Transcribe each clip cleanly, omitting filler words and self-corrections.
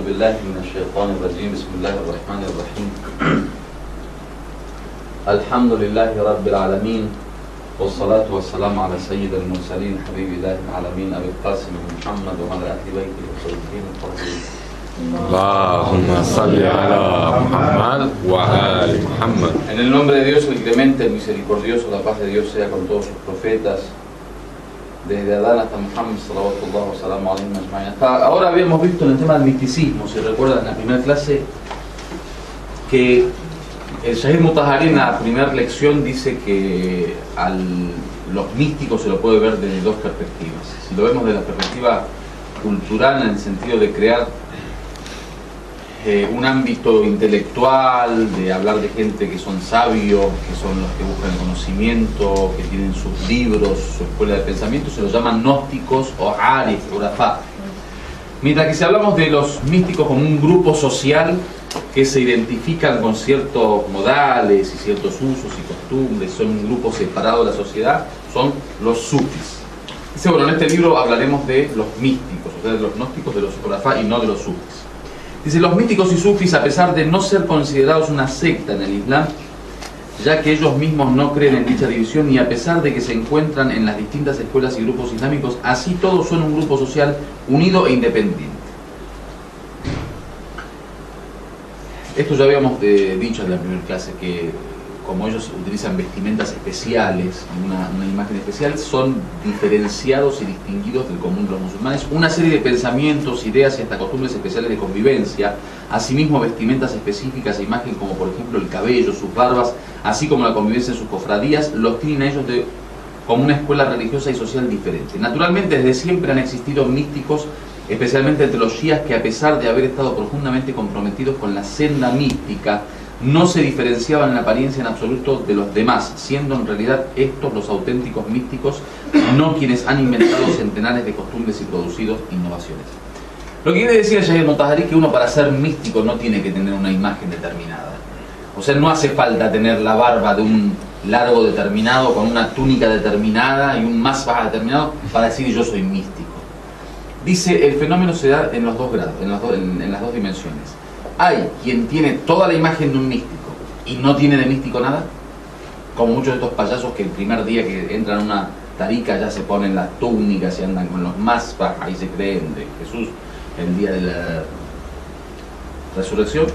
بالله من الشيطان الرجيم بسم الله الرحمن الرحيم الحمد لله رب العالمين والصلاة والسلام على سيد المرسلين حبيب الله العالمين أبي القاسم محمد وعلى أهل بيته الطيبين الطاهرين اللهم صل على محمد وآل محمد. En el nombre de Dios, el clemente, el misericordioso, la paz de Dios sea con todos sus profetas, desde Adán hasta Muhammad sallallahu alaihi wa sallam ajma'in. Ahora habíamos visto en el tema del misticismo, si recuerdan en la primera clase, que el Shahid Mutahari en la primera lección dice que los místicos se lo puede ver desde dos perspectivas. Si lo vemos desde la perspectiva cultural, en el sentido de crear un ámbito intelectual, de hablar de gente que son sabios, que son los que buscan el conocimiento, que tienen sus libros, su escuela de pensamiento, se los llaman gnósticos o arif, urafá. Mientras que si hablamos de los místicos como un grupo social que se identifican con ciertos modales y ciertos usos y costumbres, son un grupo separado de la sociedad, son los sufis. Dice, bueno, en este libro hablaremos de los místicos, o sea, de los gnósticos, de los urafá y no de los sufis. Dice, los místicos y sufis, a pesar de no ser considerados una secta en el Islam, ya que ellos mismos no creen en dicha división y a pesar de que se encuentran en las distintas escuelas y grupos islámicos, así todos son un grupo social unido e independiente. Esto ya habíamos dicho en la primera clase, que como ellos utilizan vestimentas especiales, una imagen especial, son diferenciados y distinguidos del común de los musulmanes. Una serie de pensamientos, ideas y hasta costumbres especiales de convivencia, asimismo vestimentas específicas e imagen como por ejemplo el cabello, sus barbas, así como la convivencia en sus cofradías, los tienen a ellos como una escuela religiosa y social diferente. Naturalmente desde siempre han existido místicos, especialmente entre los shias, que a pesar de haber estado profundamente comprometidos con la senda mística, no se diferenciaban en apariencia en absoluto de los demás, siendo en realidad estos los auténticos místicos, no quienes han inventado centenares de costumbres y producido innovaciones. Lo que quiere decir el Shahid Mutahari es que uno para ser místico no tiene que tener una imagen determinada. O sea, no hace falta tener la barba de un largo determinado, con una túnica determinada y un masbah determinado para decir yo soy místico. Dice, el fenómeno se da en los dos grados, en las dos dimensiones. Hay quien tiene toda la imagen de un místico y no tiene de místico nada, como muchos de estos payasos que el primer día que entran a una tarica ya se ponen las túnicas y andan con los masbah, ahí se creen de Jesús el día de la resurrección.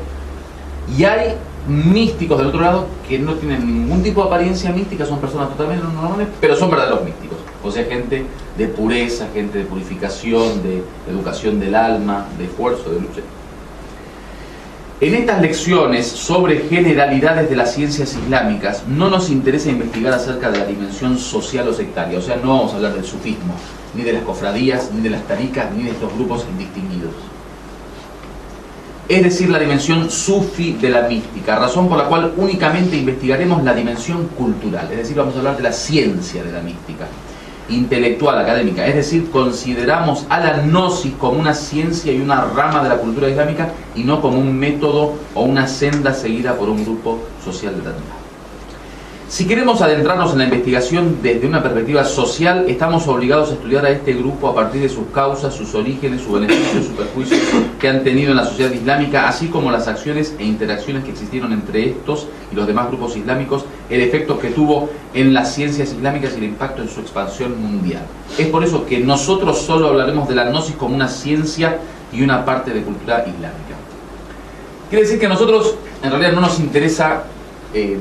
Y hay místicos del otro lado que no tienen ningún tipo de apariencia mística, son personas totalmente normales, pero son verdaderos místicos. O sea, gente de pureza, gente de purificación, de educación del alma, de esfuerzo, de lucha. En estas lecciones sobre generalidades de las ciencias islámicas no nos interesa investigar acerca de la dimensión social o sectaria, o sea, no vamos a hablar del sufismo, ni de las cofradías, ni de las taricas, ni de estos grupos indistinguidos. Es decir, la dimensión sufi de la mística, razón por la cual únicamente investigaremos la dimensión cultural, es decir, vamos a hablar de la ciencia de la mística, intelectual, académica, es decir, consideramos a la gnosis como una ciencia y una rama de la cultura islámica y no como un método o una senda seguida por un grupo social determinado. Si queremos adentrarnos en la investigación desde una perspectiva social, estamos obligados a estudiar a este grupo a partir de sus causas, sus orígenes, sus beneficios, sus perjuicios que han tenido en la sociedad islámica, así como las acciones e interacciones que existieron entre estos y los demás grupos islámicos, el efecto que tuvo en las ciencias islámicas y el impacto en su expansión mundial. Es por eso que nosotros solo hablaremos de la gnosis como una ciencia y una parte de cultura islámica. Quiere decir que a nosotros en realidad no nos interesa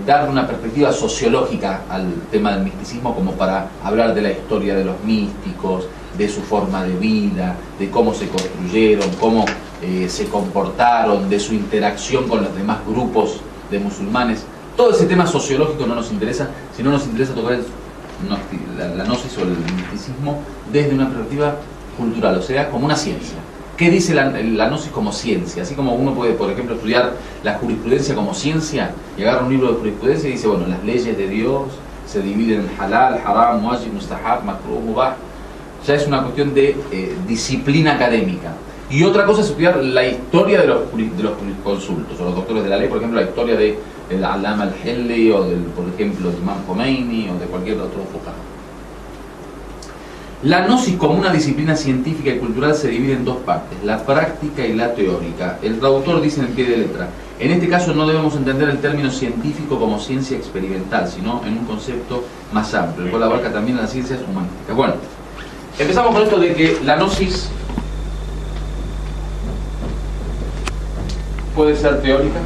dar una perspectiva sociológica al tema del misticismo como para hablar de la historia de los místicos, de su forma de vida, de cómo se construyeron, cómo se comportaron, de su interacción con los demás grupos de musulmanes. Todo ese tema sociológico no nos interesa, sino nos interesa tocar la gnosis o el misticismo desde una perspectiva cultural, o sea, como una ciencia. ¿Qué dice la gnosis como ciencia? Así como uno puede, por ejemplo, estudiar la jurisprudencia como ciencia y agarra un libro de jurisprudencia y dice, bueno, las leyes de Dios se dividen en halal, haram, wajib, mustahab, makruh, mubah. Ya es una cuestión de disciplina académica. Y otra cosa es estudiar la historia de los jurisconsultos, o los doctores de la ley, por ejemplo, la historia del Allama al-Hilli, o del, por ejemplo, del Imam Khomeini, o de cualquier otro fuqaha. La gnosis como una disciplina científica y cultural se divide en dos partes, la práctica y la teórica. El traductor dice en el pie de letra, en este caso no debemos entender el término científico como ciencia experimental, sino en un concepto más amplio, el cual abarca también las ciencias humanísticas. Bueno, empezamos con esto de que la gnosis puede ser teórica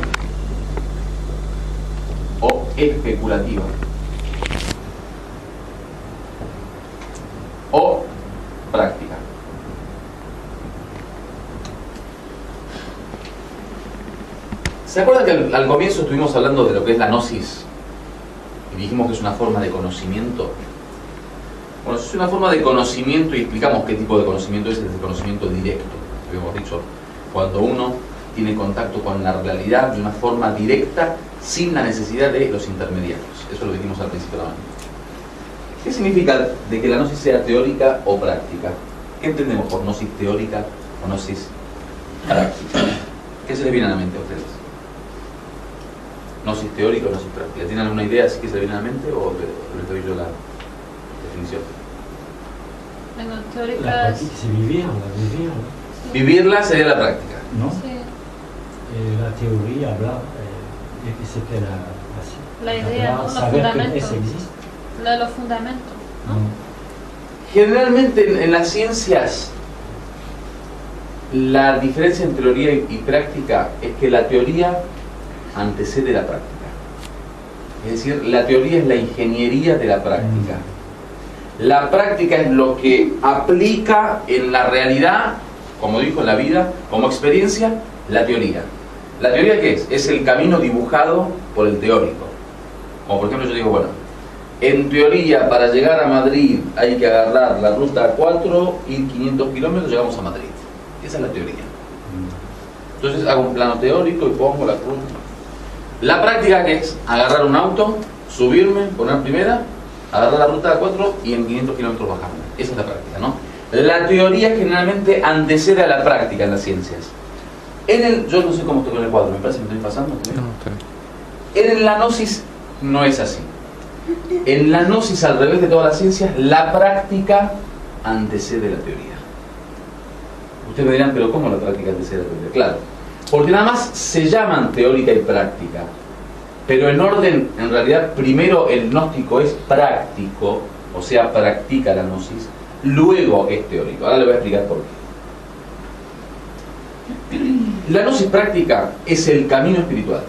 o especulativa. O práctica. ¿Se acuerdan que al comienzo estuvimos hablando de lo que es la gnosis? Y dijimos que es una forma de conocimiento. Bueno, es una forma de conocimiento y explicamos qué tipo de conocimiento es el conocimiento directo. Habíamos dicho, cuando uno tiene contacto con la realidad de una forma directa, sin la necesidad de los intermediarios. Eso lo dijimos al principio de la mañana. ¿Qué significa de que la gnosis sea teórica o práctica? ¿Qué entendemos por gnosis teórica o gnosis práctica? ¿Qué se les viene a la mente a ustedes? ¿Gnosis teórica o gnosis práctica? ¿Tienen alguna idea así que se les viene a la mente o les doy yo la definición? Bueno, La teóricas... práctica, c'est vivir. Vivirla sería la práctica. ¿No? Sí. La teoría, hablar, c'était La idea, ¿no? Los saber que fundamentos. eso existe. Lo de los fundamentos, ¿no? Generalmente en las ciencias la diferencia entre teoría y práctica es que la teoría antecede la práctica. Es decir, la teoría es la ingeniería de la práctica. La práctica es lo que aplica en la realidad, como dijo en la vida, como experiencia, la teoría. ¿La teoría qué es? Es el camino dibujado por el teórico. Como por ejemplo yo digo, bueno, en teoría para llegar a Madrid hay que agarrar la ruta 4, ir 500 kilómetros, llegamos a Madrid. Esa es la teoría. Entonces hago un plano teórico y pongo la ruta. La práctica que es agarrar un auto, subirme, poner primera, agarrar la ruta 4 y en 500 kilómetros bajarme. Esa es la práctica, ¿no? La teoría generalmente antecede a la práctica en las ciencias. Yo no sé cómo estoy con el cuadro, me parece que me estoy pasando. En la gnosis no es así. En la gnosis, al revés de todas las ciencias, la práctica antecede la teoría. Ustedes me dirán, pero ¿cómo la práctica antecede la teoría? Claro, porque nada más se llaman teórica y práctica, pero en orden, en realidad, primero el gnóstico es práctico, o sea, practica la gnosis, luego es teórico. Ahora le voy a explicar por qué. La gnosis práctica es el camino espiritual.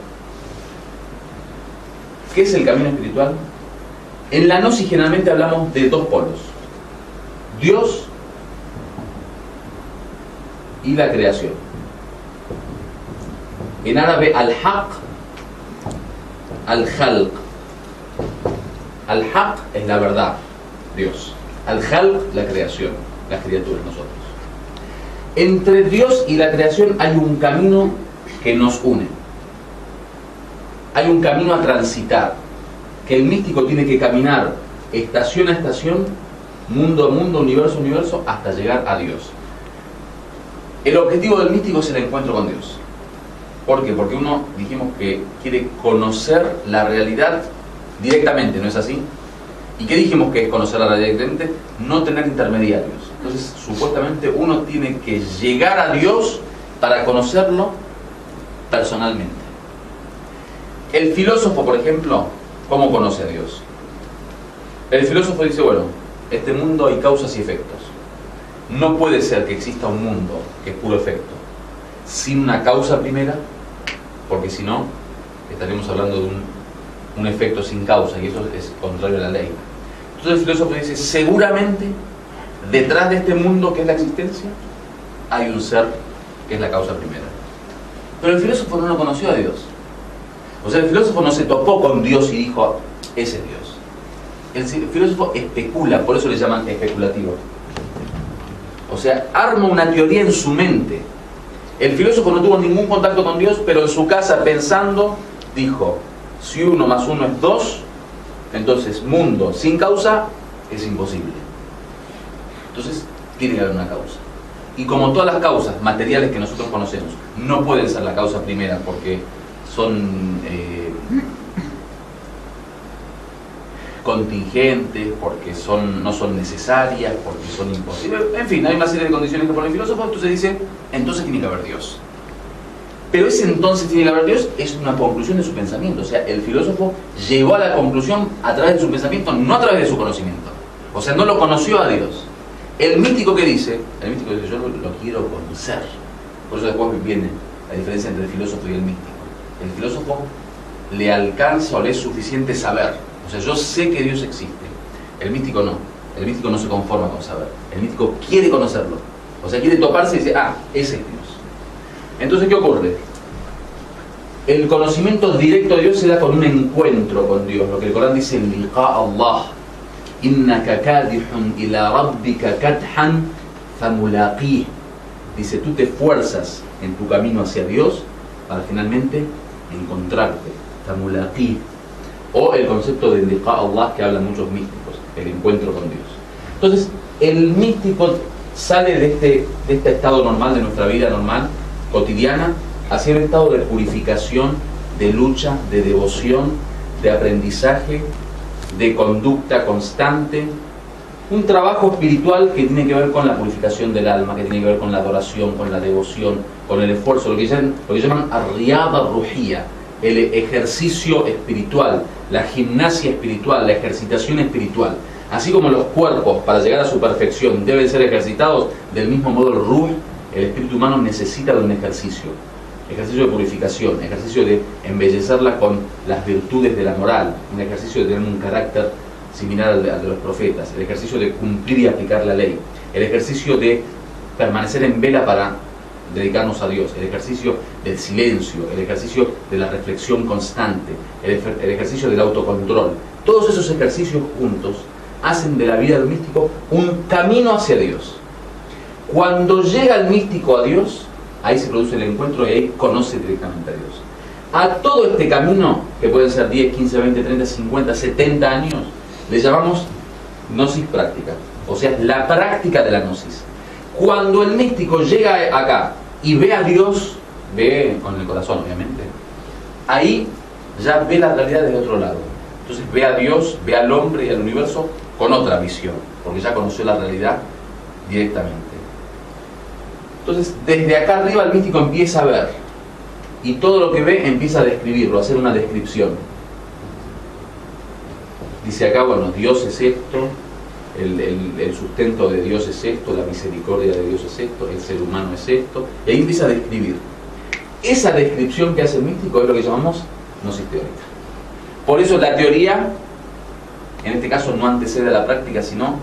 ¿Qué es el camino espiritual? En la gnosis generalmente hablamos de dos polos: Dios y la creación. En árabe, al-haq, al-khalq. Al-haq es la verdad, Dios. Al-khalq, la creación, las criaturas, nosotros. Entre Dios y la creación hay un camino que nos une. Hay un camino a transitar, que el místico tiene que caminar estación a estación, mundo a mundo, universo a universo, hasta llegar a Dios. El objetivo del místico es el encuentro con Dios. ¿Por qué? Porque uno, dijimos que quiere conocer la realidad directamente, ¿no es así? ¿Y qué dijimos que es conocer la realidad directamente? No tener intermediarios. Entonces, supuestamente uno tiene que llegar a Dios para conocerlo personalmente. El filósofo, por ejemplo, ¿cómo conoce a Dios? El filósofo dice, bueno, este mundo hay causas y efectos. No puede ser que exista un mundo que es puro efecto sin una causa primera, porque si no, estaríamos hablando de un efecto sin causa, y eso es contrario a la ley. Entonces el filósofo dice, seguramente detrás de este mundo que es la existencia hay un ser que es la causa primera. Pero el filósofo no lo conoció a Dios. O sea, el filósofo no se topó con Dios y dijo, ese es Dios. El filósofo especula, por eso le llaman especulativo. O sea, arma una teoría en su mente. El filósofo no tuvo ningún contacto con Dios, pero en su casa pensando, dijo, si 1 más 1 es 2, entonces mundo sin causa es imposible. Entonces, tiene que haber una causa. Y como todas las causas materiales que nosotros conocemos no pueden ser la causa primera porque son contingentes, porque no son necesarias, porque son imposibles. En fin, hay una serie de condiciones que pone el filósofo. Entonces dice, entonces tiene que haber Dios. Pero ese entonces tiene que haber Dios es una conclusión de su pensamiento. O sea, el filósofo llegó a la conclusión a través de su pensamiento, no a través de su conocimiento. O sea, no lo conoció a Dios. El místico que dice, yo lo quiero conocer. Por eso después viene la diferencia entre el filósofo y el místico. El filósofo le alcanza o le es suficiente saber. O sea, yo sé que Dios existe. El místico no. El místico no se conforma con saber. El místico quiere conocerlo. O sea, quiere toparse y dice, ese es Dios. Entonces, ¿qué ocurre? El conocimiento directo de Dios se da con un encuentro con Dios. Lo que el Corán dice, liqa Allah. Innaka kadihun ila rabbika kadhan famulaqih. Dice, tú te esfuerzas en tu camino hacia Dios para finalmente encontrarte. Famulaqih. O el concepto de liqa Allah que hablan muchos místicos, el encuentro con Dios. Entonces, el místico sale de este estado normal, de nuestra vida normal, cotidiana, hacia un estado de purificación, de lucha, de devoción, de aprendizaje, de conducta constante, un trabajo espiritual que tiene que ver con la purificación del alma, que tiene que ver con la adoración, con la devoción, con el esfuerzo, lo que llaman ar-riyada ruhiyya, el ejercicio espiritual, la gimnasia espiritual, la ejercitación espiritual. Así como los cuerpos, para llegar a su perfección, deben ser ejercitados, del mismo modo el ruh, el espíritu humano, necesita de un ejercicio de purificación, ejercicio de embellecerla con las virtudes de la moral, un ejercicio de tener un carácter similar al de los profetas, el ejercicio de cumplir y aplicar la ley, el ejercicio de permanecer en vela para dedicarnos a Dios, el ejercicio del silencio, el ejercicio de la reflexión constante, el ejercicio del autocontrol. Todos esos ejercicios juntos hacen de la vida del místico un camino hacia Dios. Cuando llega el místico a Dios, ahí se produce el encuentro y ahí conoce directamente a Dios. A todo este camino, que pueden ser 10, 15, 20, 30, 50, 70 años, le llamamos gnosis práctica. O sea, la práctica de la gnosis. Cuando el místico llega acá y ve a Dios, ve con el corazón obviamente, ahí ya ve la realidad del otro lado. Entonces ve a Dios, ve al hombre y al universo con otra visión, porque ya conoció la realidad directamente. Entonces, desde acá arriba el místico empieza a ver, y todo lo que ve empieza a describirlo, a hacer una descripción. Dice acá, bueno, Dios es esto, el sustento de Dios es esto, la misericordia de Dios es esto, el ser humano es esto, y ahí empieza a describir. Esa descripción que hace el místico es lo que llamamos gnosis teórica. Por eso la teoría, en este caso, no antecede a la práctica, sino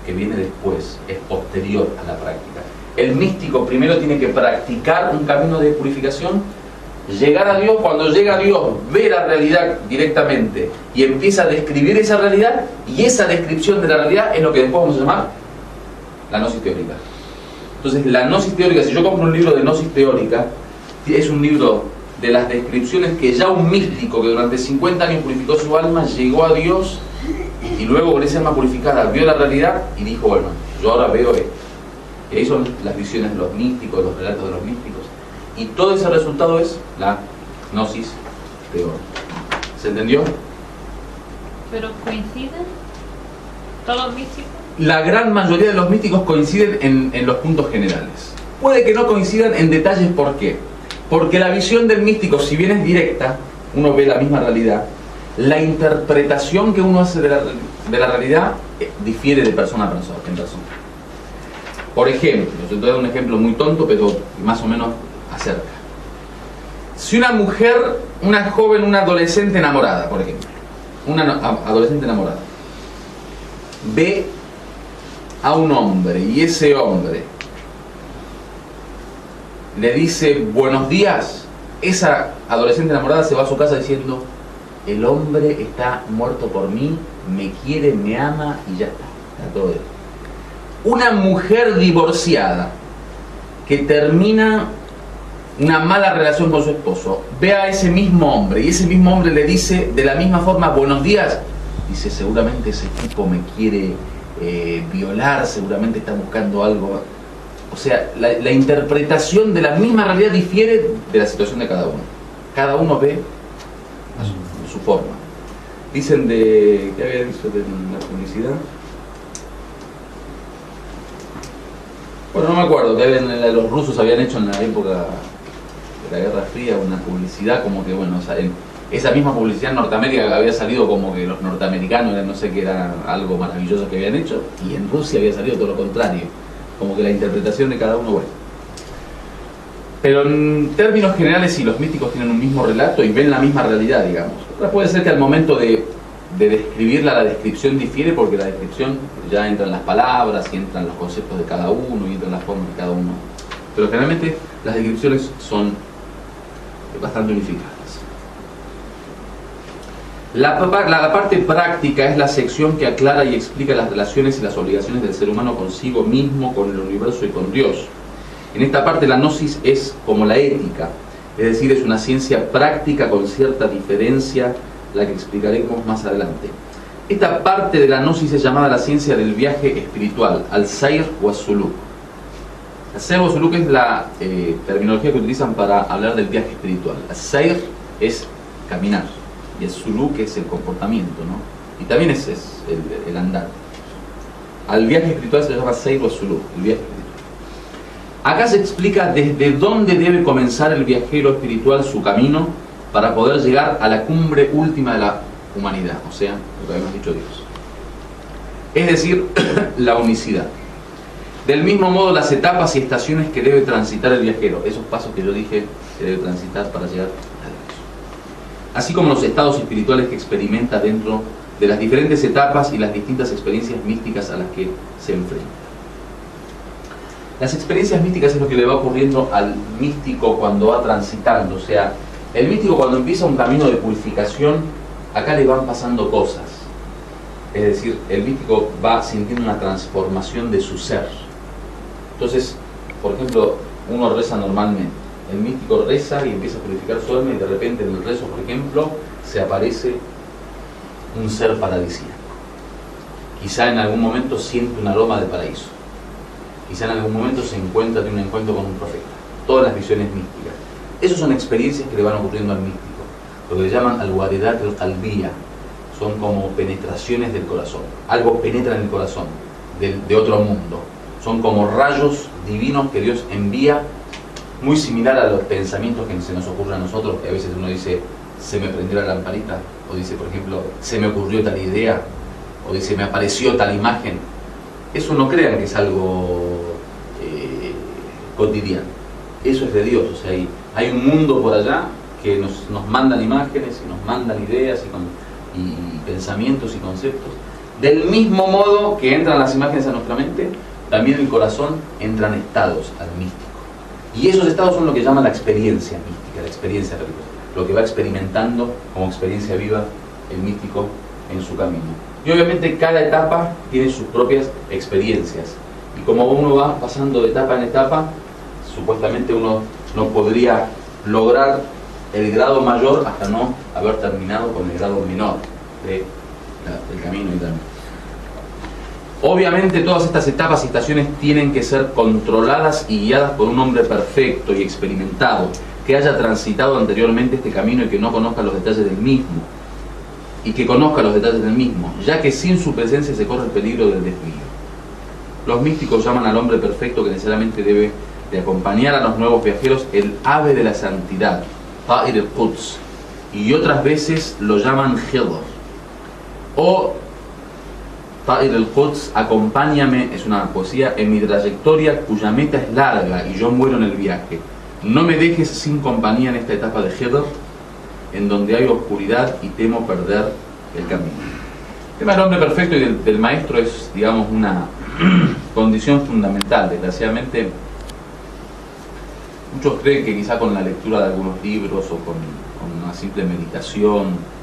que viene después, es posterior a la práctica. El místico primero tiene que practicar un camino de purificación, llegar a Dios. Cuando llega a Dios, ve la realidad directamente y empieza a describir esa realidad, y esa descripción de la realidad es lo que después vamos a llamar la gnosis teórica. Entonces, la gnosis teórica, si yo compro un libro de gnosis teórica, es un libro de las descripciones que ya un místico que durante 50 años purificó su alma, llegó a Dios y luego con esa alma purificada vio la realidad y dijo, bueno, yo ahora veo esto. Y ahí son las visiones de los místicos, los relatos de los místicos. Y todo ese resultado es la gnosis teórica. ¿Se entendió? ¿Pero coinciden todos los místicos? La gran mayoría de los místicos coinciden en los puntos generales. Puede que no coincidan en detalles. ¿Por qué? Porque la visión del místico, si bien es directa, uno ve la misma realidad, la interpretación que uno hace de la realidad difiere de persona a persona. Por ejemplo, yo te voy a dar un ejemplo muy tonto, pero más o menos acerca. Si una mujer, una joven, una adolescente enamorada, por ejemplo, una adolescente enamorada, ve a un hombre y ese hombre le dice buenos días, esa adolescente enamorada se va a su casa diciendo, el hombre está muerto por mí, me quiere, me ama y ya está todo bien. Una mujer divorciada que termina una mala relación con su esposo, ve a ese mismo hombre y ese mismo hombre le dice de la misma forma buenos días, dice seguramente ese tipo me quiere violar, seguramente está buscando algo. O sea, la interpretación de la misma realidad difiere de la situación de cada uno. Cada uno ve a su forma. Dicen de... ¿Qué había dicho de la publicidad? Bueno, no me acuerdo, que los rusos habían hecho en la época de la Guerra Fría una publicidad como que, bueno, o sea, esa misma publicidad en Norteamérica había salido como que los norteamericanos no sé qué era algo maravilloso que habían hecho, y en Rusia había salido todo lo contrario, como que la interpretación de cada uno, bueno. Pero en términos generales, sí, los místicos tienen un mismo relato y ven la misma realidad, digamos. Otra puede ser que al momento de describirla, la descripción difiere, porque la descripción ya entran las palabras y entran los conceptos de cada uno y entran las formas de cada uno. Pero generalmente las descripciones son bastante unificadas. La parte práctica es la sección que aclara y explica las relaciones y las obligaciones del ser humano consigo mismo, con el universo y con Dios. En esta parte la gnosis es como la ética, es decir, es una ciencia práctica con cierta diferencia, la que explicaremos más adelante. Esta parte de la gnosis es llamada la ciencia del viaje espiritual, al-sayr o al-suluk. Al-sayr o al-suluk es la terminología que utilizan para hablar del viaje espiritual. Al-sayr es caminar y el-suluk es el comportamiento, ¿no? Y también es el andar. Al viaje espiritual se le llama sayr o al-suluk, el viaje espiritual. Acá se explica desde dónde debe comenzar el viajero espiritual su camino para poder llegar a la cumbre última de la humanidad, o sea, lo que habíamos dicho Dios. Es decir, la unicidad. Del mismo modo, las etapas y estaciones que debe transitar el viajero, esos pasos que yo dije que debe transitar para llegar a Dios. Así como los estados espirituales que experimenta dentro de las diferentes etapas y las distintas experiencias místicas a las que se enfrenta. Las experiencias místicas es lo que le va ocurriendo al místico cuando va transitando, o sea, el místico cuando empieza un camino de purificación, acá le van pasando cosas. Es decir, el místico va sintiendo una transformación de su ser. Entonces, por ejemplo, uno reza normalmente. El místico reza y empieza a purificar su alma y de repente en el rezo, por ejemplo, se aparece un ser paradisíaco. Quizá en algún momento siente un aroma de paraíso. Quizá en algún momento se encuentra de un encuentro con un profeta. Todas las visiones místicas. Esas son experiencias que le van ocurriendo al místico. Lo que le llaman al-waridat al-qalbiyya. Son como penetraciones del corazón. Algo penetra en el corazón de otro mundo. Son como rayos divinos que Dios envía, muy similar a los pensamientos que se nos ocurren a nosotros, que a veces uno dice, se me prendió la lamparita, o dice, por ejemplo, se me ocurrió tal idea, o dice, me apareció tal imagen. Eso no crean que es algo cotidiano. Eso es de Dios. O sea, hay un mundo por allá que nos mandan imágenes y nos mandan ideas y pensamientos y conceptos. Del mismo modo que entran las imágenes a nuestra mente, también en el corazón entran estados al místico. Y esos estados son lo que llaman la experiencia mística, la experiencia religiosa, lo que va experimentando como experiencia viva el místico en su camino. Y obviamente cada etapa tiene sus propias experiencias. Y como uno va pasando de etapa en etapa, supuestamente uno no podría lograr el grado mayor hasta no haber terminado con el grado menor del camino y tal. Obviamente todas estas etapas y estaciones tienen que ser controladas y guiadas por un hombre perfecto y experimentado, que haya transitado anteriormente este camino y que no conozca los detalles del mismo, ya que sin su presencia se corre el peligro del desvío. Los místicos llaman al hombre perfecto, que necesariamente debe de acompañar a los nuevos viajeros, el ave de la santidad, Ta'ir al-Quds, y otras veces lo llaman Hidr, o Ta'ir al-Quds, acompáñame, es una poesía, en mi trayectoria cuya meta es larga y yo muero en el viaje. No me dejes sin compañía en esta etapa de Hidr, en donde hay oscuridad y temo perder el camino. El tema del hombre perfecto y del maestro es, digamos, una condición fundamental. Desgraciadamente, muchos creen que quizá con la lectura de algunos libros o con una simple meditación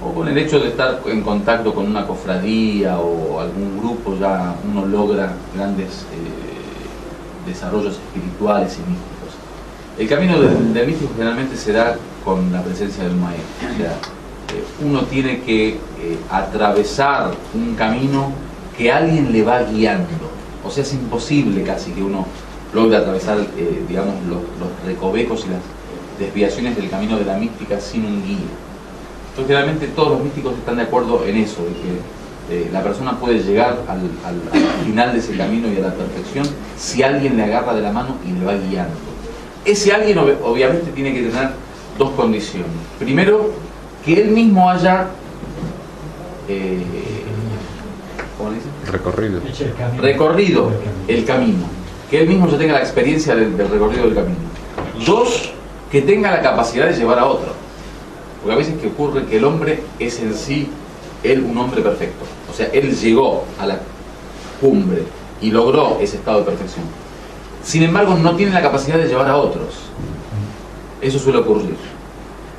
o con el hecho de estar en contacto con una cofradía o algún grupo ya uno logra grandes desarrollos espirituales y místicos. El camino del místico generalmente se da con la presencia del maestro. O sea, uno tiene que atravesar un camino que alguien le va guiando. O sea, es imposible casi que uno logre atravesar digamos, los recovecos y las desviaciones del camino de la mística sin un guía. Entonces, generalmente todos los místicos están de acuerdo en eso, de que la persona puede llegar al final de ese camino y a la perfección si alguien le agarra de la mano y le va guiando. Ese alguien obviamente tiene que tener dos condiciones. Primero, que él mismo haya ¿cómo le dicen? Recorrido el camino, que él mismo ya tenga la experiencia del recorrido del camino. Dos, que tenga la capacidad de llevar a otro, porque a veces que ocurre que el hombre es en sí él un hombre perfecto, o sea, él llegó a la cumbre y logró ese estado de perfección, sin embargo no tiene la capacidad de llevar a otros. Eso suele ocurrir,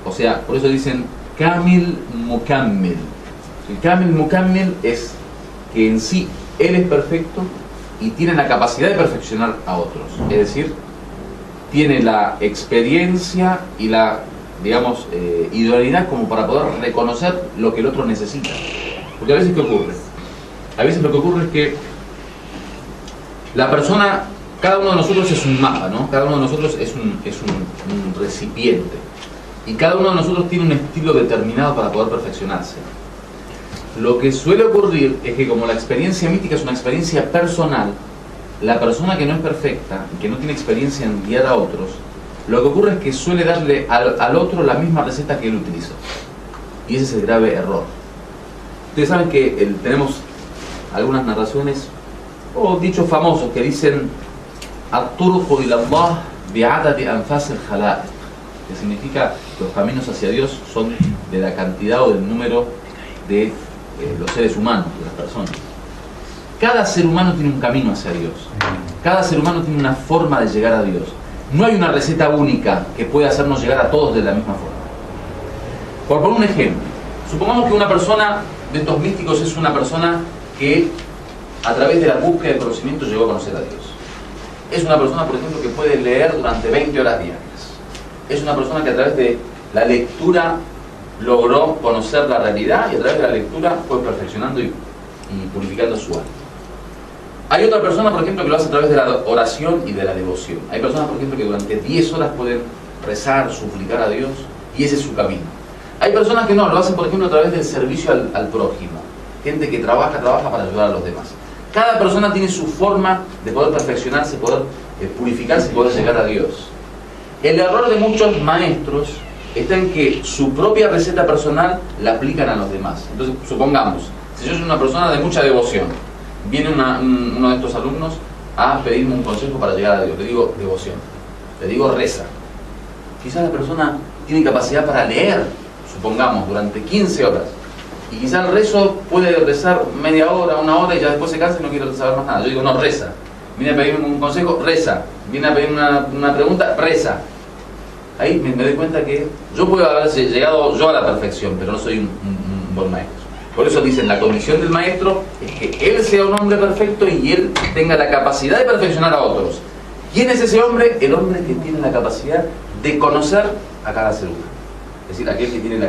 o sea, por eso dicen Kamil Mukammil. El Kamil Mukammil es que en sí él es perfecto y tiene la capacidad de perfeccionar a otros, es decir, tiene la experiencia y la, digamos, idoneidad como para poder reconocer lo que el otro necesita. Porque a veces, ¿qué ocurre? A veces lo que ocurre es que la persona, cada uno de nosotros es un mapa, ¿no? Cada uno de nosotros es un recipiente, y cada uno de nosotros tiene un estilo determinado para poder perfeccionarse. Lo que suele ocurrir es que, como la experiencia mística es una experiencia personal, la persona que no es perfecta, que no tiene experiencia en guiar a otros, lo que ocurre es que suele darle al otro la misma receta que él utilizó. Y ese es el grave error. Ustedes saben que tenemos algunas narraciones o dichos famosos que dicen At-turqu ila Allah bi'adadi anfas al-khalaiq, que significa los caminos hacia Dios son de la cantidad o del número de los seres humanos, de las personas. Cada ser humano tiene un camino hacia Dios. Cada ser humano tiene una forma de llegar a Dios. No hay una receta única que pueda hacernos llegar a todos de la misma forma. Por poner un ejemplo, supongamos que una persona de estos místicos es una persona que a través de la búsqueda del conocimiento llegó a conocer a Dios. Es una persona, por ejemplo, que puede leer durante 20 horas diarias. Es una persona que a través de la lectura logró conocer la realidad y a través de la lectura fue perfeccionando y purificando su alma. Hay otra persona, por ejemplo, que lo hace a través de la oración y de la devoción. Hay personas, por ejemplo, que durante 10 horas pueden rezar, suplicar a Dios, y ese es su camino. Hay personas que no, lo hacen, por ejemplo, a través del servicio al prójimo. Gente que trabaja para ayudar a los demás. Cada persona tiene su forma de poder perfeccionarse, poder purificarse y poder llegar a Dios. El error de muchos maestros está en que su propia receta personal la aplican a los demás. Entonces, supongamos, si yo soy una persona de mucha devoción, viene uno de estos alumnos a pedirme un consejo para llegar a Dios. Le digo devoción, le digo reza. Quizás la persona tiene capacidad para leer, supongamos, durante 15 horas. Y quizás el rezo puede rezar media hora, una hora y ya después se cansa y no quiere saber más nada. Yo digo, no, reza. Viene a pedirme un consejo, reza. Viene a pedirme una pregunta, reza. Ahí me doy cuenta que yo puedo haber llegado yo a la perfección, pero no soy un buen maestro. Por eso dicen, la condición del maestro es que él sea un hombre perfecto y él tenga la capacidad de perfeccionar a otros. ¿Quién es ese hombre? El hombre que tiene la capacidad de conocer a cada ser humano. Es decir, aquel que tiene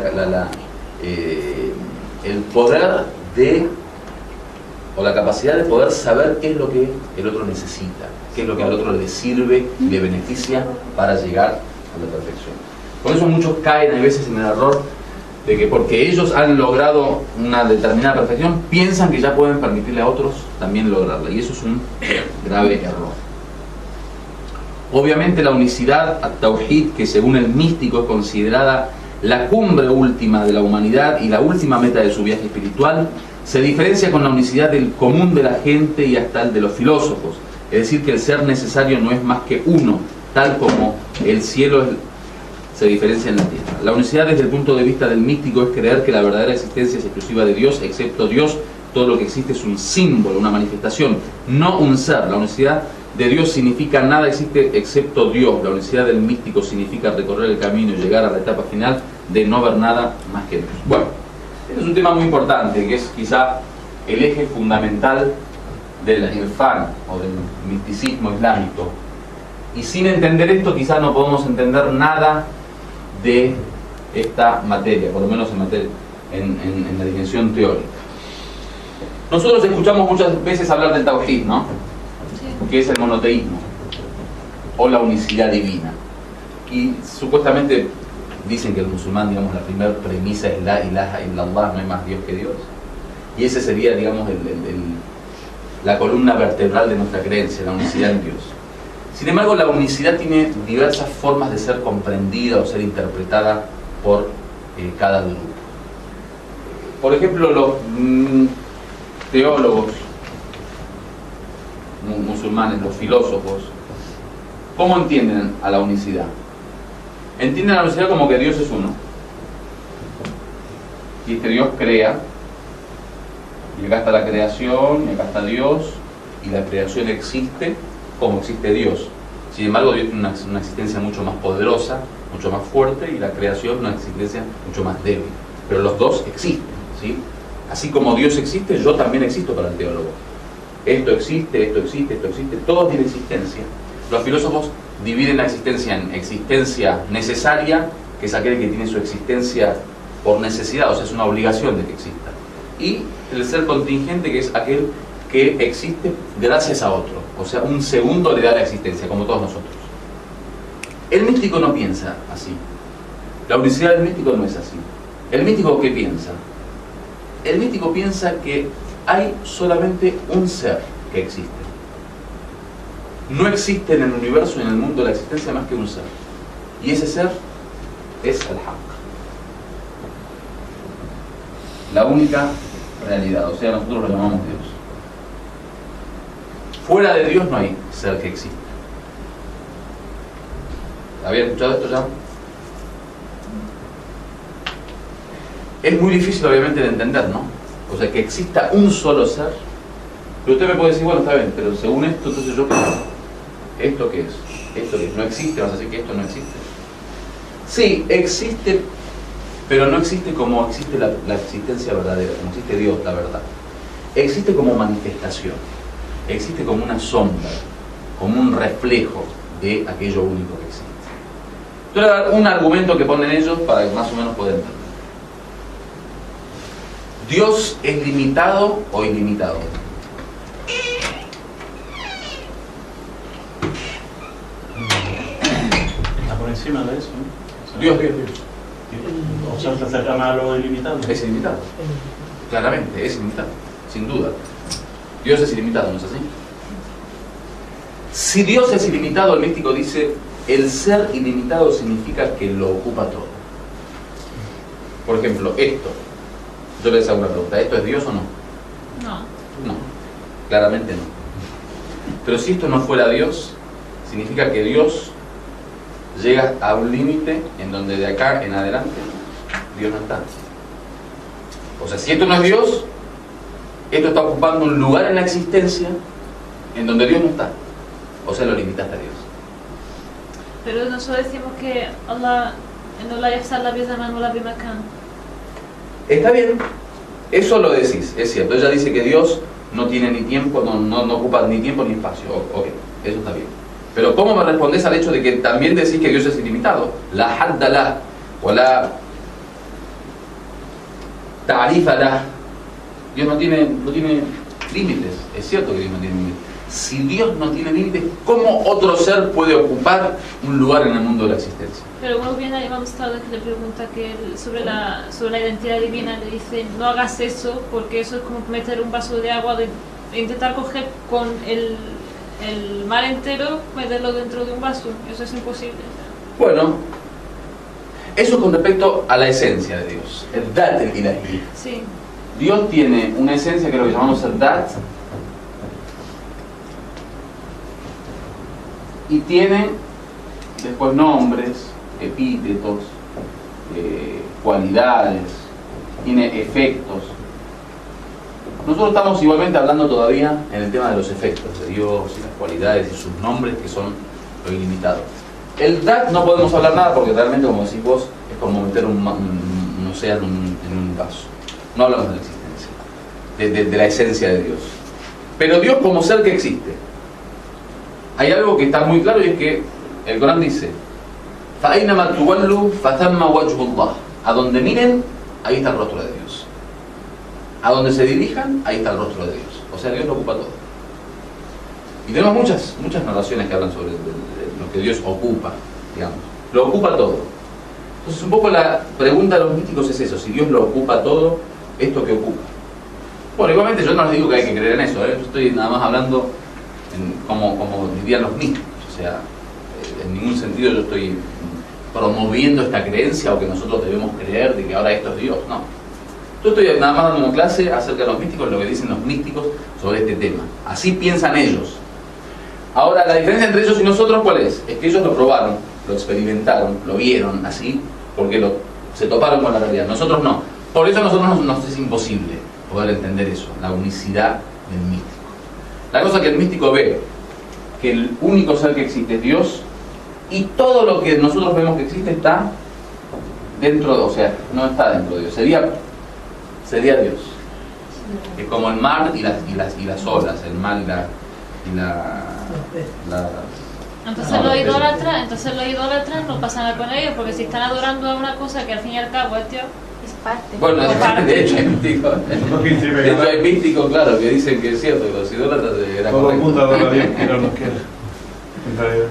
el poder de, o la capacidad de poder saber qué es lo que el otro necesita, qué es lo que al otro le sirve y le beneficia para llegar a la perfección. Por eso muchos caen a veces en el error de que porque ellos han logrado una determinada perfección, piensan que ya pueden permitirle a otros también lograrla, y eso es un grave error. Obviamente la unicidad, at-tawhid, que según el místico es considerada la cumbre última de la humanidad y la última meta de su viaje espiritual, se diferencia con la unicidad del común de la gente y hasta el de los filósofos, es decir, que el ser necesario no es más que uno, tal como el cielo se diferencia en la tierra. La unicidad desde el punto de vista del místico es creer que la verdadera existencia es exclusiva de Dios. Excepto Dios, todo lo que existe es un símbolo, una manifestación, no un ser. La unicidad de Dios significa nada existe excepto Dios. La unicidad del místico significa recorrer el camino y llegar a la etapa final de no ver nada más que Dios. Bueno, este es un tema muy importante, que es quizá el eje fundamental del irfán o del misticismo islámico. Y sin entender esto quizá no podemos entender nada de esta materia, por lo menos en la dimensión teórica. Nosotros escuchamos muchas veces hablar del tawhid, ¿no? Que es el monoteísmo o la unicidad divina. Y supuestamente dicen que el musulmán, digamos, la primera premisa es la ilaha illallah, no hay más Dios que Dios. Y ese sería, digamos, la columna vertebral de nuestra creencia, la unicidad en Dios. Sin embargo, la unicidad tiene diversas formas de ser comprendida o ser interpretada por cada grupo. Por ejemplo, los teólogos musulmanes, los filósofos, ¿cómo entienden a la unicidad? Entienden a la unicidad como que Dios es uno. Y este Dios crea, y acá está la creación, y acá está Dios, y la creación existe como existe Dios. Sin embargo, Dios tiene una existencia mucho más poderosa, mucho más fuerte, y la creación una existencia mucho más débil. Pero los dos existen, ¿sí? Así como Dios existe, yo también existo para el teólogo. Esto existe, esto existe, esto existe, todo tiene existencia. Los filósofos dividen la existencia en existencia necesaria, que es aquel que tiene su existencia por necesidad, o sea, es una obligación de que exista. Y el ser contingente, que es aquel que existe gracias a otro, o sea, un segundo le da la existencia, como todos nosotros. El místico no piensa así. La unicidad del místico no es así. ¿El místico qué piensa? El místico piensa que hay solamente un ser que existe. No existe en el universo y en el mundo la existencia más que un ser. Y ese ser es el Haqq. La única realidad, o sea, nosotros lo llamamos Dios. Fuera de Dios no hay ser que exista. ¿Había escuchado esto ya? Es muy difícil obviamente de entender, ¿no? O sea, que exista un solo ser. Pero usted me puede decir, bueno, está bien, pero según esto, entonces yo qué hago. ¿Esto qué es? ¿Esto qué es? ¿No existe? ¿Vas a decir que esto no existe? Sí, existe, pero no existe como existe la existencia verdadera, como existe Dios, la verdad. Existe como manifestación, existe como una sombra, como un reflejo de aquello único que existe. Yo voy a dar un argumento que ponen ellos para que más o menos puedan entender. ¿Dios es limitado o ilimitado? Está por encima de eso, ¿no? O sea, Dios. O sea, se acerca más a lo ilimitado. Es ilimitado. Claramente, es ilimitado, sin duda. Dios es ilimitado, ¿no es así? Si Dios es ilimitado, el místico dice, el ser ilimitado significa que lo ocupa todo. Por ejemplo, esto. Yo les hago una pregunta, ¿esto es Dios o no? No. No, claramente no. Pero si esto no fuera Dios, significa que Dios llega a un límite en donde de acá en adelante Dios no está. O sea, si esto no es Dios, esto está ocupando un lugar en la existencia en donde Dios no está. O sea, lo limitaste a Dios. Pero nosotros decimos que Allah no la yafsal la bizaman o la bimakan. Está bien, eso lo decís, es cierto. Ella dice que Dios no tiene ni tiempo, no ocupa ni tiempo ni espacio. Ok, eso está bien. Pero ¿cómo me respondés al hecho de que también decís que Dios es ilimitado? La hadda la, o la ta'rifa la. Dios no tiene límites. Es cierto que Dios no tiene límites. Si Dios no tiene límites, ¿cómo otro ser puede ocupar un lugar en el mundo de la existencia? Pero uno viene a Imam Stauda que le pregunta sobre la identidad divina, le dice, no hagas eso porque eso es como meter un vaso de agua, de intentar coger con el mar entero, meterlo dentro de un vaso. Eso es imposible. Bueno, eso con respecto a la esencia de Dios, el Dat el Ilahi. Sí. Dios tiene una esencia que es lo que llamamos el Dat, y tiene después nombres, epítetos, cualidades, tiene efectos. Nosotros estamos igualmente hablando todavía en el tema de los efectos de Dios y las cualidades y sus nombres, que son lo ilimitado. El Dat no podemos hablar nada porque realmente, como decís vos, es como meter un océano en un vaso. No hablamos de la existencia, de la esencia de Dios. Pero Dios como ser que existe. Hay algo que está muy claro y es que el Corán dice: فَأَيْنَمَا تُوَلُّوا فَثَمَّ وَجْهُ اللَّهِ. A donde miren, ahí está el rostro de Dios. A donde se dirijan, ahí está el rostro de Dios. O sea, Dios lo ocupa todo. Y tenemos muchas narraciones que hablan sobre lo que Dios ocupa, digamos. Lo ocupa todo. Entonces un poco la pregunta de los místicos es eso, si Dios lo ocupa todo, ¿esto qué ocupa? Bueno, igualmente yo no les digo que hay que creer en eso, yo estoy nada más hablando como dirían los místicos, o sea, en ningún sentido yo estoy promoviendo esta creencia o que nosotros debemos creer de que ahora esto es Dios, no. Yo estoy nada más dando una clase acerca de los místicos, lo que dicen los místicos sobre este tema. Así piensan ellos. Ahora, la diferencia entre ellos y nosotros, ¿cuál es? Es que ellos lo probaron, lo experimentaron, lo vieron así, porque se toparon con la realidad. Nosotros no. Por eso a nosotros nos es imposible poder entender eso, la unicidad del místico. La cosa que el místico ve, que el único ser que existe es Dios, y todo lo que nosotros vemos que existe está dentro, o sea, no está dentro de Dios, sería Dios. Es como el mar y las olas, el mar y la entonces los idólatras no pasa nada con ellos, porque si están adorando a una cosa que al fin y al cabo es Dios, Es parte. Bueno, de hecho hay místicos, claro, que dicen que es cierto, que los idólatras era todo el correcto. mundo adora a Dios, que no nos quiere. En realidad.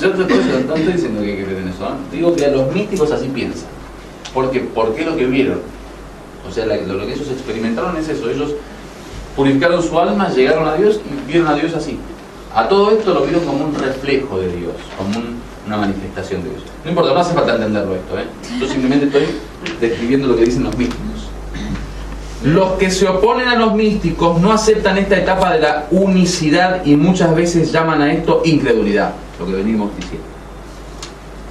Yo no estoy diciendo que hay que creer en eso, ¿no? Digo que los místicos así piensan. ¿Por qué? Porque lo que vieron, o sea, lo que ellos experimentaron es eso. Ellos purificaron su alma, llegaron a Dios y vieron a Dios así. A todo esto lo vieron como un reflejo de Dios, como una manifestación de Dios. No importa, no hace falta entenderlo esto, ¿eh? Yo simplemente estoy describiendo lo que dicen los místicos. Los que se oponen a los místicos no aceptan esta etapa de la unicidad y muchas veces llaman a esto incredulidad, lo que venimos diciendo,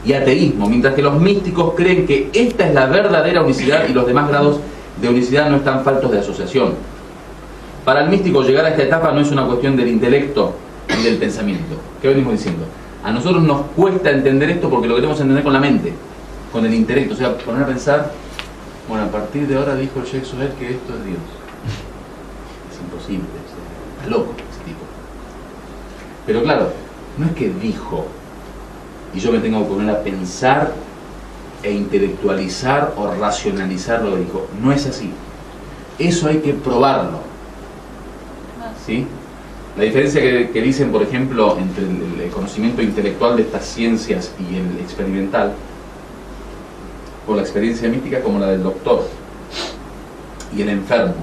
y ateísmo, mientras que los místicos creen que esta es la verdadera unicidad y los demás grados de unicidad no están faltos de asociación. Para el místico llegar a esta etapa no es una cuestión del intelecto y del pensamiento. ¿Qué venimos diciendo? A nosotros nos cuesta entender esto porque lo queremos entender con la mente, con el intelecto, o sea, poner a pensar, bueno, a partir de ahora dijo el Sheikh Suhail que esto es Dios. Es imposible, está loco ese tipo. Pero claro, no es que dijo y yo me tengo que poner a pensar e intelectualizar o racionalizar lo que dijo. No es así. Eso hay que probarlo. ¿Sí? La diferencia que dicen, por ejemplo, entre el conocimiento intelectual de estas ciencias y el experimental, o la experiencia mística, como la del doctor y el enfermo.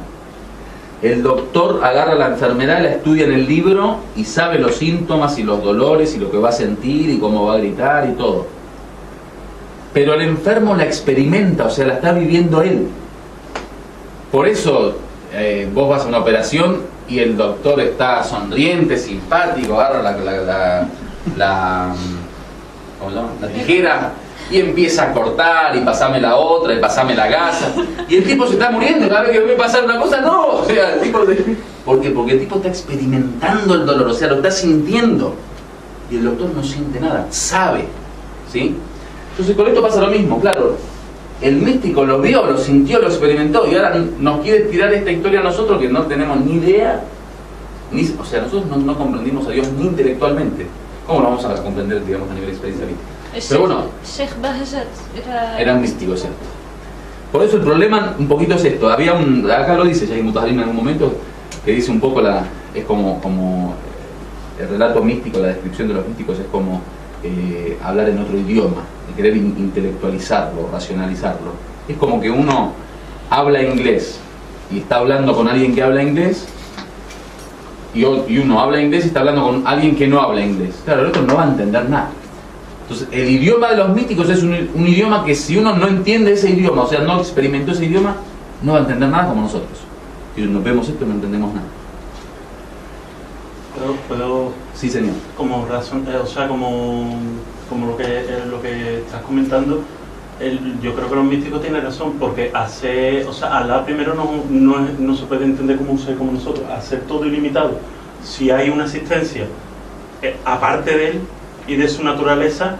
El doctor agarra la enfermedad, la estudia en el libro y sabe los síntomas y los dolores y lo que va a sentir y cómo va a gritar y todo. Pero el enfermo la experimenta, o sea, la está viviendo él. Por eso vos vas a una operación y el doctor está sonriente, simpático, agarra la tijera y empieza a cortar y pasame la otra y pasame la gasa y el tipo se está muriendo cada vez que ve pasar una cosa, no, o sea, el tipo ¿por qué? Porque el tipo está experimentando el dolor, o sea, lo está sintiendo y el doctor no siente nada, sabe, ¿sí? Entonces con esto pasa lo mismo, claro, el místico lo vio, lo sintió, lo experimentó y ahora nos quiere tirar esta historia a nosotros que no tenemos ni idea, o sea, nosotros no comprendimos a Dios ni intelectualmente. ¿Cómo lo vamos a comprender, digamos, a nivel experiencial? Pero bueno, Sheikh Bahjat era un místico, ¿cierto? Por eso el problema un poquito es esto. Acá lo dice Sheikh Mutahharim en algún momento, que dice un poco es como el relato místico, la descripción de los místicos es como hablar en otro idioma, de querer intelectualizarlo, racionalizarlo. Es como que uno habla inglés y está hablando con alguien que habla inglés y uno habla inglés y está hablando con alguien que no habla inglés. Claro, el otro no va a entender nada. Entonces, el idioma de los místicos es un idioma que si uno no entiende ese idioma, o sea, no experimentó ese idioma, no va a entender nada como nosotros. Si nos vemos esto, no entendemos nada. ¿Puedo Sí, señor. como razón, o sea, como lo que estás comentando, yo creo que los místicos tienen razón, porque Allah primero no se puede entender como un ser como nosotros, hacer todo ilimitado. Si hay una existencia aparte de él y de su naturaleza,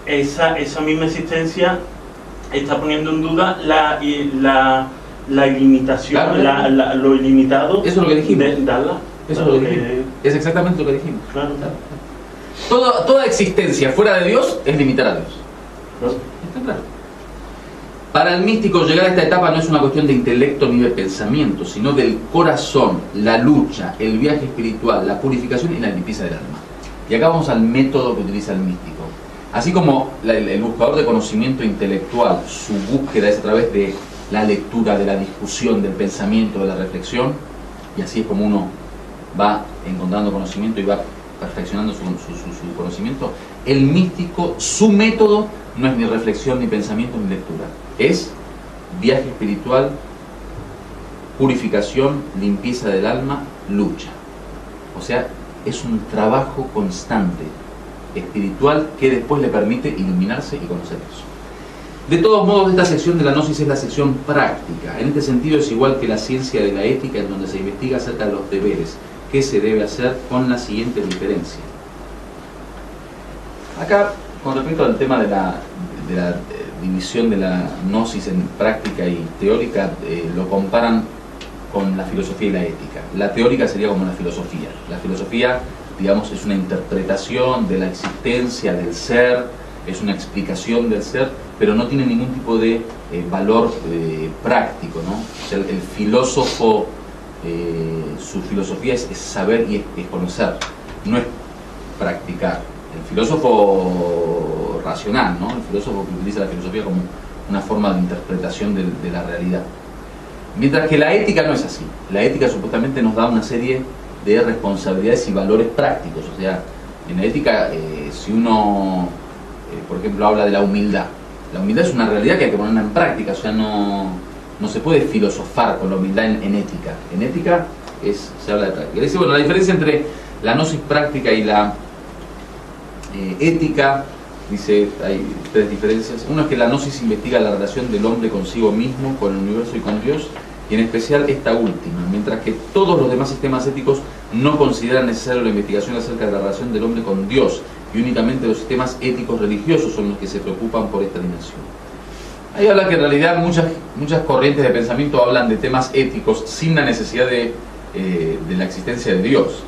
esa misma existencia está poniendo en duda la ilimitación, claro. Lo ilimitado. Eso es lo que dijimos. De Allah. Eso es lo que dijimos. Es exactamente lo que dijimos. Claro. Toda existencia fuera de Dios es limitar a Dios. Claro. Está claro. Para el místico llegar a esta etapa no es una cuestión de intelecto ni de pensamiento, sino del corazón, la lucha, el viaje espiritual, la purificación y la limpieza del alma. Y acá vamos al método que utiliza el místico. Así como el buscador de conocimiento intelectual, su búsqueda es a través de la lectura, de la discusión, del pensamiento, de la reflexión, y así es como uno va encontrando conocimiento y va perfeccionando su conocimiento. El místico, su método no es ni reflexión, ni pensamiento, ni lectura. Es viaje espiritual, purificación, limpieza del alma, lucha. O sea, es un trabajo constante, espiritual, que después le permite iluminarse y conocer eso. De todos modos, esta sección de la gnosis es la sección práctica. En este sentido es igual que la ciencia de la ética, en donde se investiga acerca de los deberes. ¿Qué se debe hacer? Con la siguiente diferencia. Acá, con respecto al tema de la división de la gnosis en práctica y teórica, lo comparan con la filosofía y la ética. La teórica sería como la filosofía. La filosofía, digamos, es una interpretación de la existencia del ser, es una explicación del ser, pero no tiene ningún tipo de valor práctico, ¿no? O sea, el filósofo, su filosofía es saber y es conocer, no es practicar. El filósofo racional, ¿no? El filósofo que utiliza la filosofía como una forma de interpretación de la realidad. Mientras que la ética no es así. La ética supuestamente nos da una serie de responsabilidades y valores prácticos. O sea, en la ética, si uno, por ejemplo, habla de la humildad es una realidad que hay que ponerla en práctica. O sea, no se puede filosofar con la humildad en ética. En ética se habla de práctica. Dice, bueno, la diferencia entre la gnosis práctica y la ética, dice, hay tres diferencias. Uno es que la gnosis investiga la relación del hombre consigo mismo, con el universo y con Dios, y en especial esta última, mientras que todos los demás sistemas éticos no consideran necesaria la investigación acerca de la relación del hombre con Dios, y únicamente los sistemas éticos religiosos son los que se preocupan por esta dimensión. Ahí habla que en realidad muchas corrientes de pensamiento hablan de temas éticos sin la necesidad de la existencia de Dios.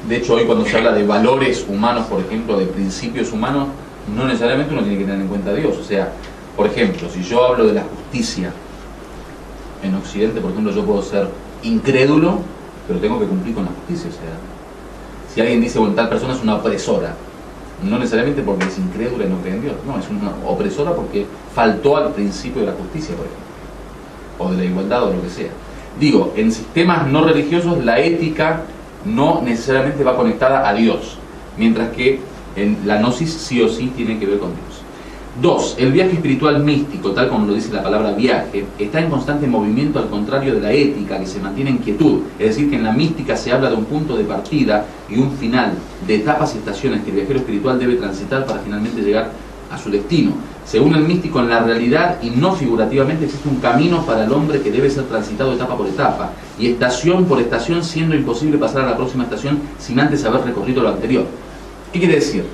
De hecho, hoy cuando se habla de valores humanos, por ejemplo, de principios humanos, no necesariamente uno tiene que tener en cuenta a Dios. O sea, por ejemplo, si yo hablo de la justicia en Occidente, por ejemplo, yo puedo ser incrédulo, pero tengo que cumplir con la justicia. O sea, si alguien dice, bueno, tal persona es una opresora, no necesariamente porque es incrédula y no cree en Dios, no, es una opresora porque faltó al principio de la justicia, por ejemplo, o de la igualdad o lo que sea. Digo, en sistemas no religiosos la ética no necesariamente va conectada a Dios, mientras que en la gnosis sí o sí tiene que ver con Dios. 2. El viaje espiritual místico, tal como lo dice la palabra viaje, está en constante movimiento, al contrario de la ética, que se mantiene en quietud. Es decir, que en la mística se habla de un punto de partida y un final, de etapas y estaciones que el viajero espiritual debe transitar para finalmente llegar a su destino. Según el místico, en la realidad y no figurativamente existe un camino para el hombre que debe ser transitado etapa por etapa y estación por estación, siendo imposible pasar a la próxima estación sin antes haber recorrido lo anterior. ¿Qué quiere decir?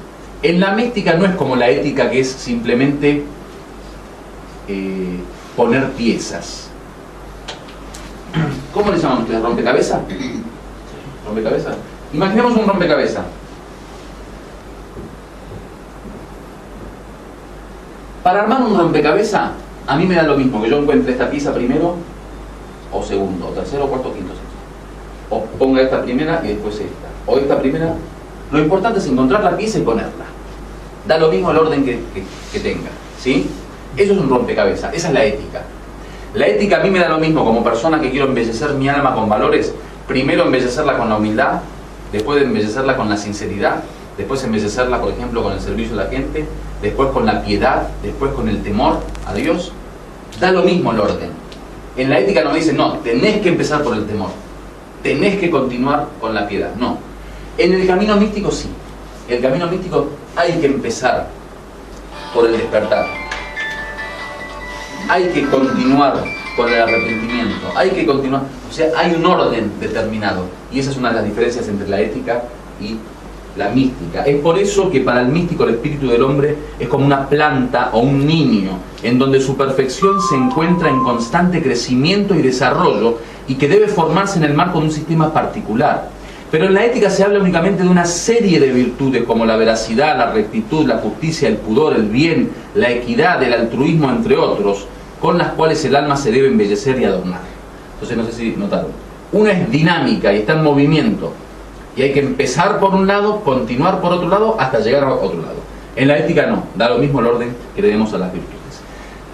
En la mística no es como la ética, que es simplemente poner piezas. ¿Cómo le llaman ustedes? ¿Rompecabezas? ¿Rompecabezas? Imaginemos un rompecabezas. Para armar un rompecabezas, a mí me da lo mismo que yo encuentre esta pieza primero, o segundo, o tercero, o cuarto, o quinto, sexto. O ponga esta primera y después esta. O esta primera. Lo importante es encontrar la pieza y ponerla. Da lo mismo el orden que tenga, ¿sí? Eso es un rompecabezas, esa es la ética. La ética a mí me da lo mismo como persona que quiero embellecer mi alma con valores. Primero embellecerla con la humildad, después embellecerla con la sinceridad, después embellecerla, por ejemplo, con el servicio a la gente, después con la piedad, después con el temor a Dios. Da lo mismo el orden. En la ética no me dicen, no, tenés que empezar por el temor, tenés que continuar con la piedad. No. En el camino místico sí. El camino místico hay que empezar por el despertar. Hay que continuar con el arrepentimiento. Hay que continuar. O sea, hay un orden determinado. Y esa es una de las diferencias entre la ética y la mística. Es por eso que para el místico el espíritu del hombre es como una planta o un niño, en donde su perfección se encuentra en constante crecimiento y desarrollo y que debe formarse en el marco de un sistema particular. Pero en la ética se habla únicamente de una serie de virtudes como la veracidad, la rectitud, la justicia, el pudor, el bien, la equidad, el altruismo, entre otros, con las cuales el alma se debe embellecer y adornar. Entonces, no sé si notaron. Una es dinámica y está en movimiento. Y hay que empezar por un lado, continuar por otro lado, hasta llegar a otro lado. En la ética no, da lo mismo el orden que le demos a las virtudes.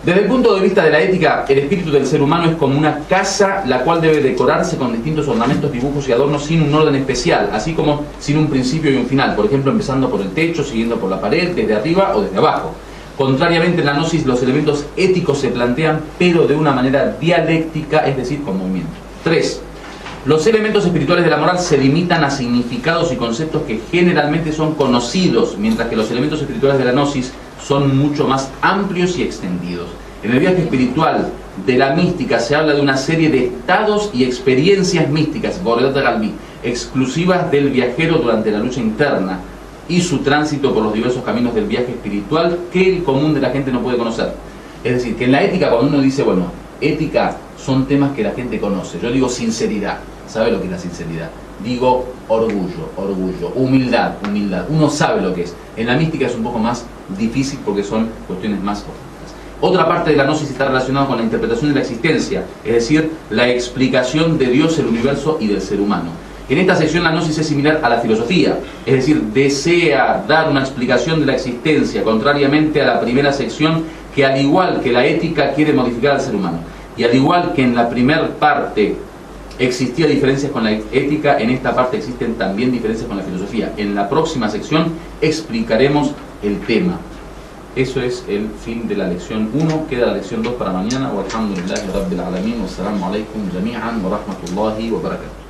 Desde el punto de vista de la ética, el espíritu del ser humano es como una casa la cual debe decorarse con distintos ornamentos, dibujos y adornos sin un orden especial, así como sin un principio y un final, por ejemplo empezando por el techo, siguiendo por la pared, desde arriba o desde abajo. Contrariamente en la gnosis los elementos éticos se plantean pero de una manera dialéctica, es decir, con movimiento. 3. Los elementos espirituales de la moral se limitan a significados y conceptos que generalmente son conocidos, mientras que los elementos espirituales de la gnosis son mucho más amplios y extendidos. En el viaje espiritual de la mística se habla de una serie de estados y experiencias místicas, Boredat Galbi, exclusivas del viajero durante la lucha interna y su tránsito por los diversos caminos del viaje espiritual que el común de la gente no puede conocer. Es decir, que en la ética, cuando uno dice, bueno, ética son temas que la gente conoce, yo digo sinceridad, ¿sabe lo que es la sinceridad? Digo orgullo, humildad, uno sabe lo que es. En la mística es un poco más difícil porque son cuestiones más ocultas. Otra parte de la gnosis está relacionada con la interpretación de la existencia, es decir, la explicación de Dios, el universo y del ser humano. En esta sección la gnosis es similar a la filosofía, es decir, desea dar una explicación de la existencia, contrariamente a la primera sección que al igual que la ética quiere modificar al ser humano. Y al igual que en la primera parte existía diferencias con la ética, en esta parte existen también diferencias con la filosofía. En la próxima sección explicaremos el tema. Eso es el fin de la lección 1. Queda la lección 2 para mañana. Walhamdulillahi Rabbil Alamin. Wassalamu alaikum jami'an wa rahmatullahi wa barakatuh.